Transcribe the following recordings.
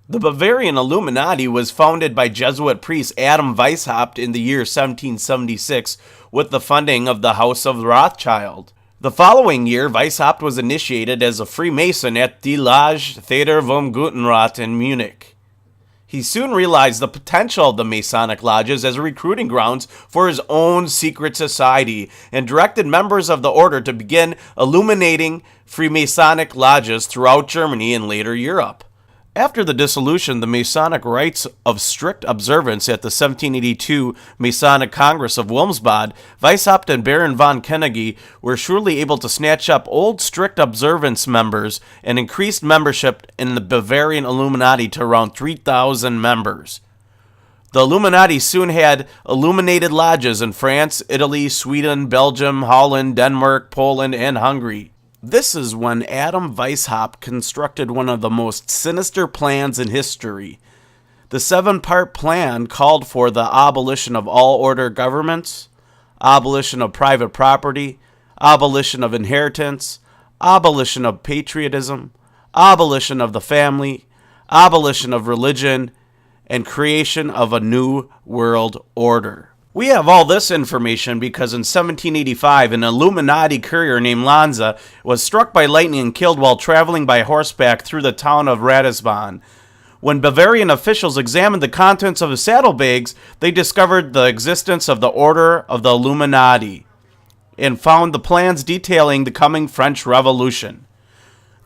The Bavarian Illuminati was founded by Jesuit priest Adam Weishaupt in the year 1776 with the funding of the House of Rothschild. The following year, Weishaupt was initiated as a Freemason at Die Lage Theater vom Guten Rat in Munich. He soon realized the potential of the Masonic lodges as recruiting grounds for his own secret society and directed members of the order to begin illuminating Freemasonic lodges throughout Germany and later Europe. After the dissolution, the Masonic rites of strict observance at the 1782 Masonic Congress of Wilmsbad, Weishaupt and Baron von Knigge were surely able to snatch up old strict observance members and increased membership in the Bavarian Illuminati to around 3,000 members. The Illuminati soon had illuminated lodges in France, Italy, Sweden, Belgium, Holland, Denmark, Poland, and Hungary. This is when Adam Weishaupt constructed one of the most sinister plans in history. The 7-part plan called for the abolition of all order governments, abolition of private property, abolition of inheritance, abolition of patriotism, abolition of the family, abolition of religion, and creation of a new world order. We have all this information because in 1785, an Illuminati courier named Lanza was struck by lightning and killed while traveling by horseback through the town of Ratisbon. When Bavarian officials examined the contents of his saddlebags, they discovered the existence of the Order of the Illuminati and found the plans detailing the coming French Revolution.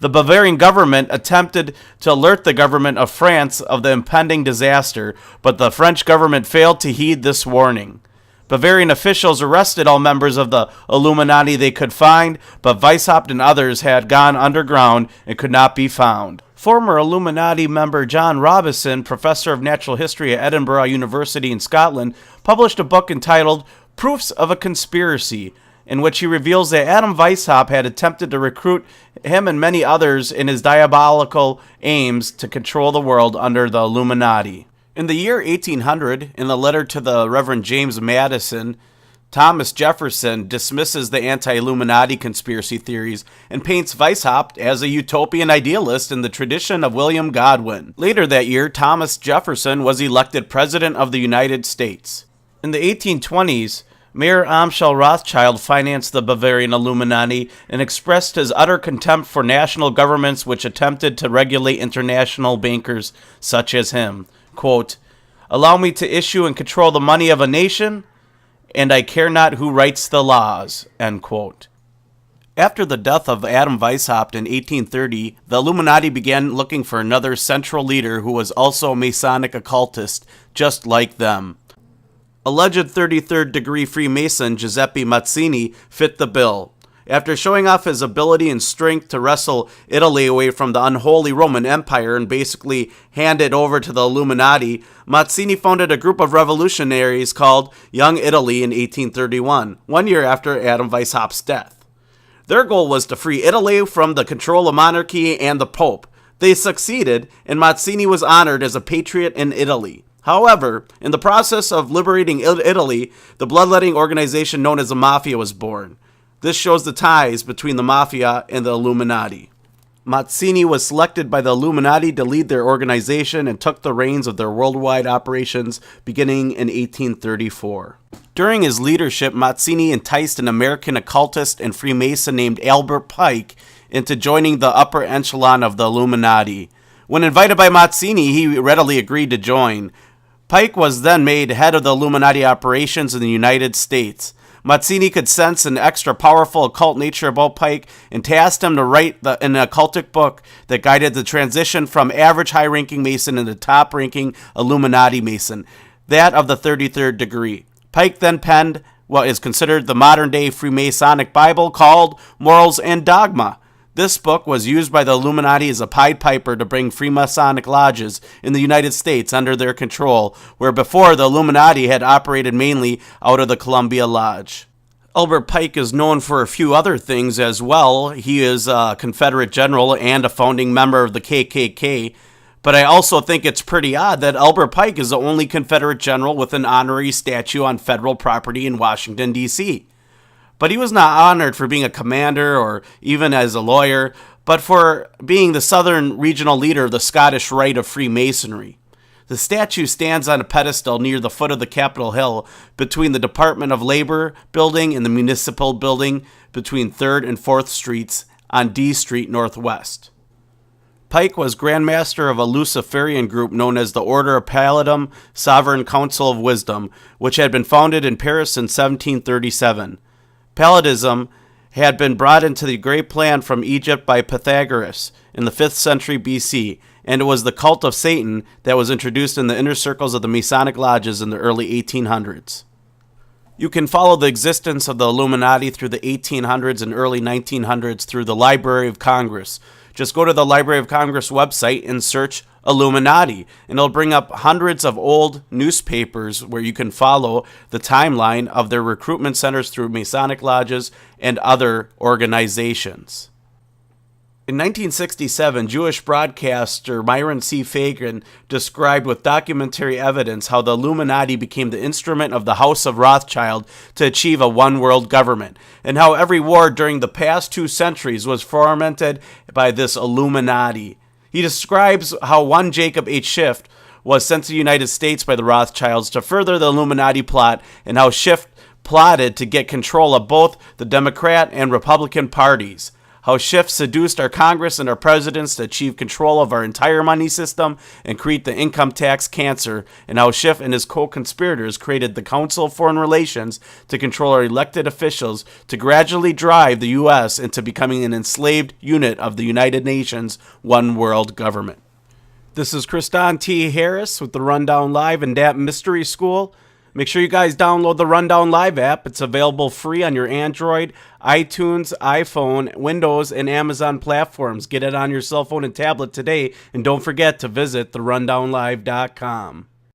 The Bavarian government attempted to alert the government of France of the impending disaster, but the French government failed to heed this warning. Bavarian officials arrested all members of the Illuminati they could find, but Weishaupt and others had gone underground and could not be found. Former Illuminati member John Robison, professor of natural history at Edinburgh University in Scotland, published a book entitled Proofs of a Conspiracy, in which he reveals that Adam Weishaupt had attempted to recruit him and many others in his diabolical aims to control the world under the Illuminati. In the year 1800, in a letter to the Reverend James Madison, Thomas Jefferson dismisses the anti-Illuminati conspiracy theories and paints Weishaupt as a utopian idealist in the tradition of William Godwin. Later that year, Thomas Jefferson was elected President of the United States. In the 1820s, Mayor Amschel Rothschild financed the Bavarian Illuminati and expressed his utter contempt for national governments which attempted to regulate international bankers such as him. Quote, "Allow me to issue and control the money of a nation, and I care not who writes the laws." End quote. After the death of Adam Weishaupt in 1830, the Illuminati began looking for another central leader who was also a Masonic occultist, just like them. Alleged 33rd degree Freemason Giuseppe Mazzini fit the bill. After showing off his ability and strength to wrestle Italy away from the unholy Roman Empire and basically hand it over to the Illuminati, Mazzini founded a group of revolutionaries called Young Italy in 1831, 1 year after Adam Weishaupt's death. Their goal was to free Italy from the control of monarchy and the Pope. They succeeded, and Mazzini was honored as a patriot in Italy. However, in the process of liberating Italy, the bloodletting organization known as the Mafia was born. This shows the ties between the Mafia and the Illuminati. Mazzini was selected by the Illuminati to lead their organization and took the reins of their worldwide operations beginning in 1834. During his leadership, Mazzini enticed an American occultist and Freemason named Albert Pike into joining the upper echelon of the Illuminati. When invited by Mazzini, he readily agreed to join. Pike was then made head of the Illuminati operations in the United States. Mazzini could sense an extra powerful occult nature about Pike and tasked him to write an occultic book that guided the transition from average high-ranking Mason into top-ranking Illuminati Mason, that of the 33rd degree. Pike then penned what is considered the modern-day Freemasonic Bible called Morals and Dogma. This book was used by the Illuminati as a Pied Piper to bring Freemasonic lodges in the United States under their control, where before the Illuminati had operated mainly out of the Columbia Lodge. Albert Pike is known for a few other things as well. He is a Confederate general and a founding member of the KKK, but I also think it's pretty odd that Albert Pike is the only Confederate general with an honorary statue on federal property in Washington, D.C. But he was not honored for being a commander or even as a lawyer, but for being the southern regional leader of the Scottish Rite of Freemasonry. The statue stands on a pedestal near the foot of the Capitol Hill between the Department of Labor building and the Municipal building between 3rd and 4th Streets on D Street Northwest. Pike was Grand Master of a Luciferian group known as the Order of Palladium Sovereign Council of Wisdom, which had been founded in Paris in 1737. Palladism had been brought into the Great Plan from Egypt by Pythagoras in the 5th century BC, and it was the cult of Satan that was introduced in the inner circles of the Masonic lodges in the early 1800s. You can follow the existence of the Illuminati through the 1800s and early 1900s through the Library of Congress. Just go to the Library of Congress website and search Illuminati, and it'll bring up hundreds of old newspapers where you can follow the timeline of their recruitment centers through Masonic lodges and other organizations. In 1967, Jewish broadcaster Myron C. Fagan described with documentary evidence how the Illuminati became the instrument of the House of Rothschild to achieve a one-world government, and how every war during the past 2 centuries was fomented by this Illuminati. He describes how one Jacob H. Schiff was sent to the United States by the Rothschilds to further the Illuminati plot, and how Schiff plotted to get control of both the Democrat and Republican parties. How Schiff seduced our Congress and our presidents to achieve control of our entire money system and create the income tax cancer, and how Schiff and his co-conspirators created the Council of Foreign Relations to control our elected officials to gradually drive the U.S. into becoming an enslaved unit of the United Nations one world government. This is Kristan T. Harris with the Rundown Live and DAP Mystery School. Make sure you guys download the Rundown Live app. It's available free on your Android, iTunes, iPhone, Windows, and Amazon platforms. Get it on your cell phone and tablet today, and don't forget to visit therundownlive.com.